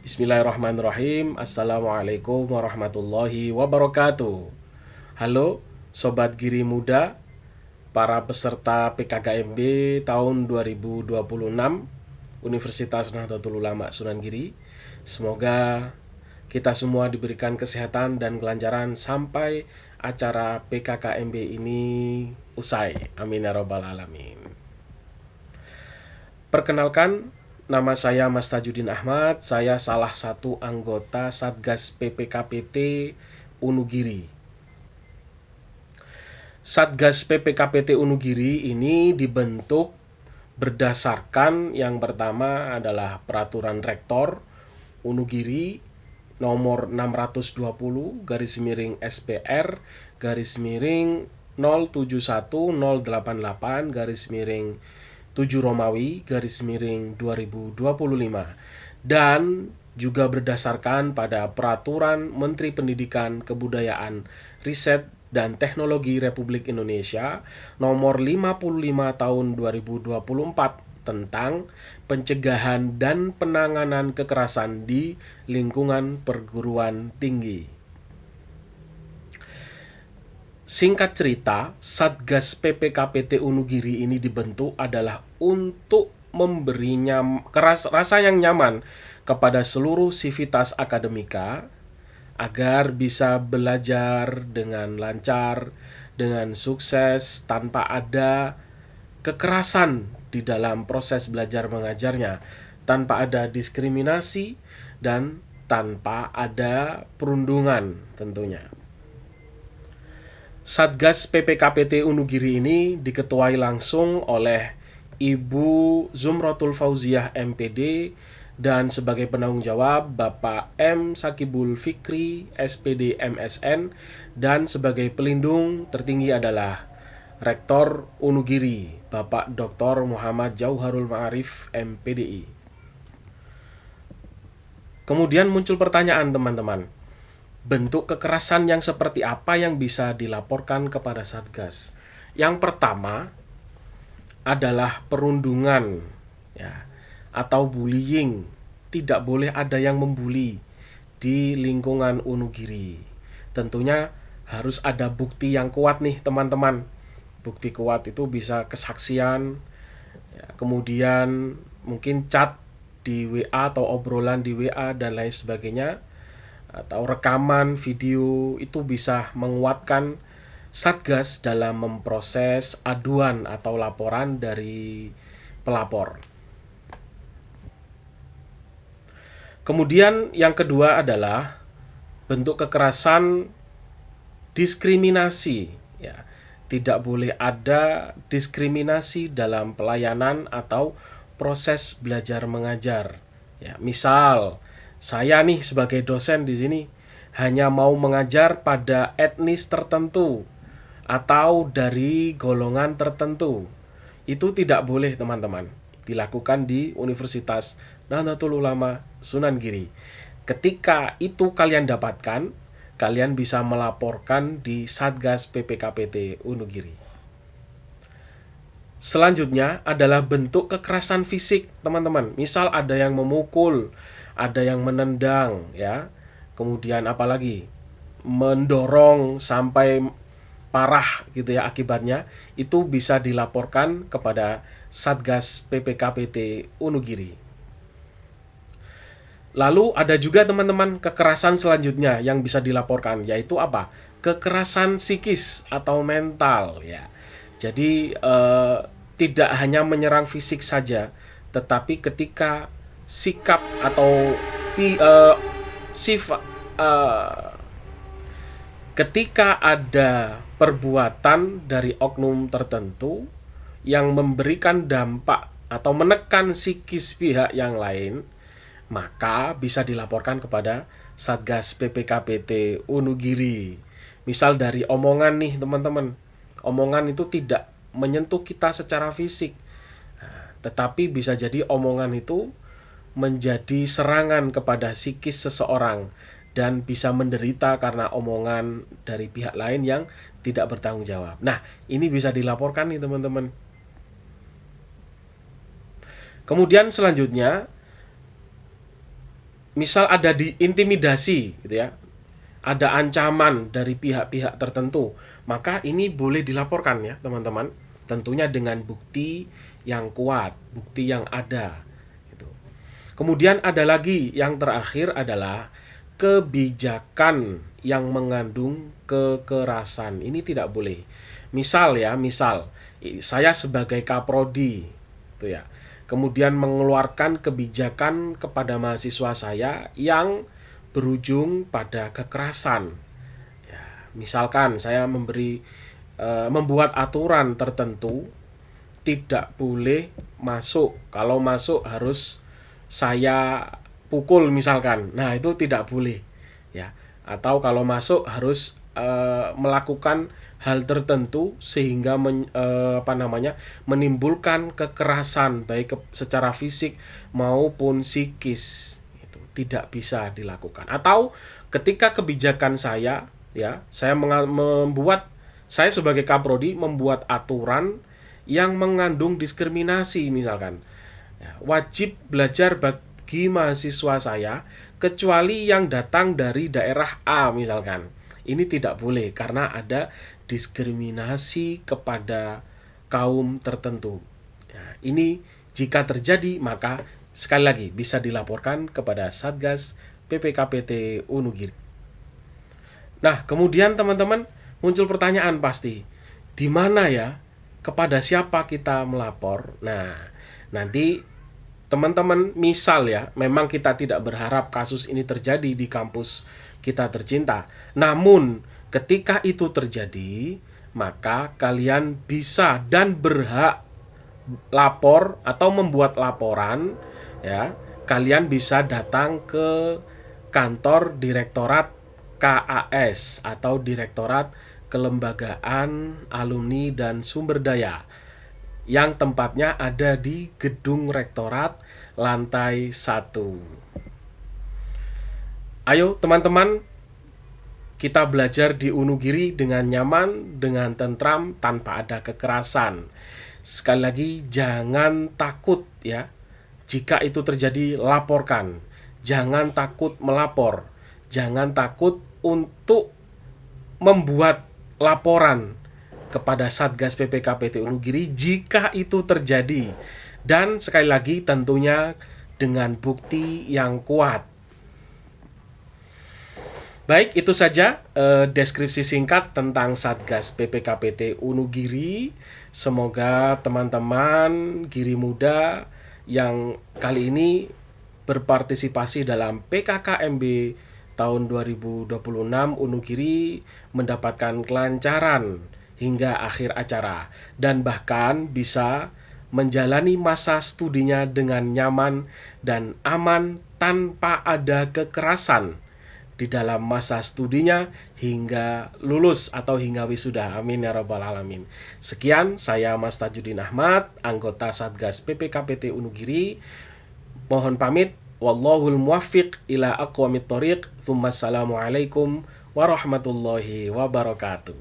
Bismillahirrahmanirrahim. Assalamualaikum warahmatullahi wabarakatuh. Halo Sobat Giri Muda, para peserta PKKMB tahun 2026 Universitas Nahdlatul Ulama Sunan Giri. Semoga kita semua diberikan kesehatan dan kelancaran sampai acara PKKMB ini usai. Amin ya rabbal alamin. Perkenalkan, nama saya Mas Tajudin Ahmad. Saya salah satu anggota Satgas PPKPT Unugiri. Satgas PPKPT Unugiri ini dibentuk berdasarkan yang pertama adalah Peraturan Rektor Unugiri nomor 620 garis miring SPR garis miring 071088 garis miring 7 Romawi garis miring 2025 dan juga berdasarkan pada Peraturan Menteri Pendidikan, Kebudayaan, Riset dan Teknologi Republik Indonesia nomor 55 tahun 2024 tentang pencegahan dan penanganan kekerasan di lingkungan perguruan tinggi. Singkat cerita, Satgas PPKPT Unugiri ini dibentuk adalah untuk memberi rasa yang nyaman kepada seluruh sivitas akademika agar bisa belajar dengan lancar, dengan sukses, tanpa ada kekerasan di dalam proses belajar mengajarnya, tanpa ada diskriminasi dan tanpa ada perundungan tentunya. Satgas PPKPT Unugiri ini diketuai langsung oleh Ibu Zumratul Fauziah MPD dan sebagai penanggung jawab Bapak M. Sakibul Fikri SPD MSN dan sebagai pelindung tertinggi adalah Rektor Unugiri Bapak Dr. Muhammad Jauharul Ma'arif MPDI. Kemudian muncul pertanyaan teman-teman, bentuk kekerasan yang seperti apa yang bisa dilaporkan kepada Satgas? Yang pertama adalah perundungan, ya, atau bullying. Tidak boleh ada yang membuli di lingkungan Unugiri. Tentunya harus ada bukti yang kuat nih teman-teman. Bukti kuat itu bisa kesaksian, ya, kemudian mungkin chat di WA atau obrolan di WA dan lain sebagainya, atau rekaman video itu bisa menguatkan Satgas dalam memproses aduan atau laporan dari pelapor. Kemudian yang kedua adalah bentuk kekerasan diskriminasi, ya. Tidak boleh ada diskriminasi dalam pelayanan atau proses belajar mengajar. Ya, misal saya nih sebagai dosen di sini hanya mau mengajar pada etnis tertentu atau dari golongan tertentu. Itu tidak boleh teman-teman dilakukan di Universitas Nahdlatul Ulama Sunan Giri. Ketika itu kalian dapatkan, kalian bisa melaporkan di Satgas PPKPT Unugiri. Selanjutnya adalah bentuk kekerasan fisik, teman-teman. Misal ada yang memukul, ada yang menendang, ya. Kemudian apalagi mendorong sampai parah gitu ya akibatnya, itu bisa dilaporkan kepada Satgas PPKPT Unugiri. Lalu ada juga teman-teman kekerasan selanjutnya yang bisa dilaporkan, yaitu apa? Kekerasan psikis atau mental, ya. Jadi tidak hanya menyerang fisik saja, tetapi ketika sikap atau sifat ketika ada perbuatan dari oknum tertentu yang memberikan dampak atau menekan psikis pihak yang lain, maka bisa dilaporkan kepada Satgas PPKPT Unugiri. Misal dari omongan nih teman-teman, omongan itu tidak menyentuh kita secara fisik, tetapi bisa jadi omongan itu menjadi serangan kepada psikis seseorang dan bisa menderita karena omongan dari pihak lain yang tidak bertanggung jawab. Nah, ini bisa dilaporkan nih teman-teman. Kemudian selanjutnya misal ada diintimidasi gitu ya, ada ancaman dari pihak-pihak tertentu, maka ini boleh dilaporkan ya teman-teman, tentunya dengan bukti yang kuat, bukti yang ada gitu. Kemudian ada lagi yang terakhir adalah kebijakan yang mengandung kekerasan. Ini tidak boleh. Misal ya, saya sebagai kaprodi itu ya, kemudian mengeluarkan kebijakan kepada mahasiswa saya yang berujung pada kekerasan. Ya, misalkan saya membuat aturan tertentu, tidak boleh masuk. Kalau masuk harus saya pukul misalkan. Nah, itu tidak boleh. Ya. Atau kalau masuk harus melakukan hal tertentu sehingga menimbulkan kekerasan baik secara fisik maupun psikis. Itu tidak bisa dilakukan. Atau ketika kebijakan saya saya sebagai kaprodi membuat aturan yang mengandung diskriminasi misalkan. Ya, wajib belajar bagi mahasiswa saya kecuali yang datang dari daerah A misalkan. Ini tidak boleh karena ada diskriminasi kepada kaum tertentu. Ya, ini jika terjadi maka sekali lagi bisa dilaporkan kepada Satgas PPKPT Wonogiri. Nah, kemudian teman-teman muncul pertanyaan pasti, di mana ya, kepada siapa kita melapor? Nah, nanti teman-teman misal ya, memang kita tidak berharap kasus ini terjadi di kampus kita tercinta. Namun, ketika itu terjadi, maka kalian bisa dan berhak lapor atau membuat laporan ya. Kalian bisa datang ke kantor Direktorat KAS atau Direktorat Kelembagaan Alumni dan Sumber Daya yang tempatnya ada di Gedung Rektorat lantai 1. Ayo teman-teman, kita belajar di Wonogiri dengan nyaman, dengan tentram, tanpa ada kekerasan. Sekali lagi, jangan takut ya. Jika itu terjadi, laporkan. Jangan takut melapor. Jangan takut untuk membuat laporan kepada Satgas PPKPT Wonogiri jika itu terjadi. Dan sekali lagi tentunya dengan bukti yang kuat. Baik, itu saja deskripsi singkat tentang Satgas PPKPT Wonogiri. Semoga teman-teman Giri Muda yang kali ini berpartisipasi dalam PKKMB tahun 2026 Wonogiri mendapatkan kelancaran hingga akhir acara dan bahkan bisa menjalani masa studinya dengan nyaman dan aman tanpa ada kekerasan di dalam masa studinya hingga lulus atau hingga wisuda. Amin ya rabbal alamin. Sekian, saya Mas Tajudin Ahmad, anggota Satgas PPKPT Wonogiri. Mohon pamit. Wallahul muwaffiq ila aqwamit thoriq. Assalamualaikum warahmatullahi wabarakatuh.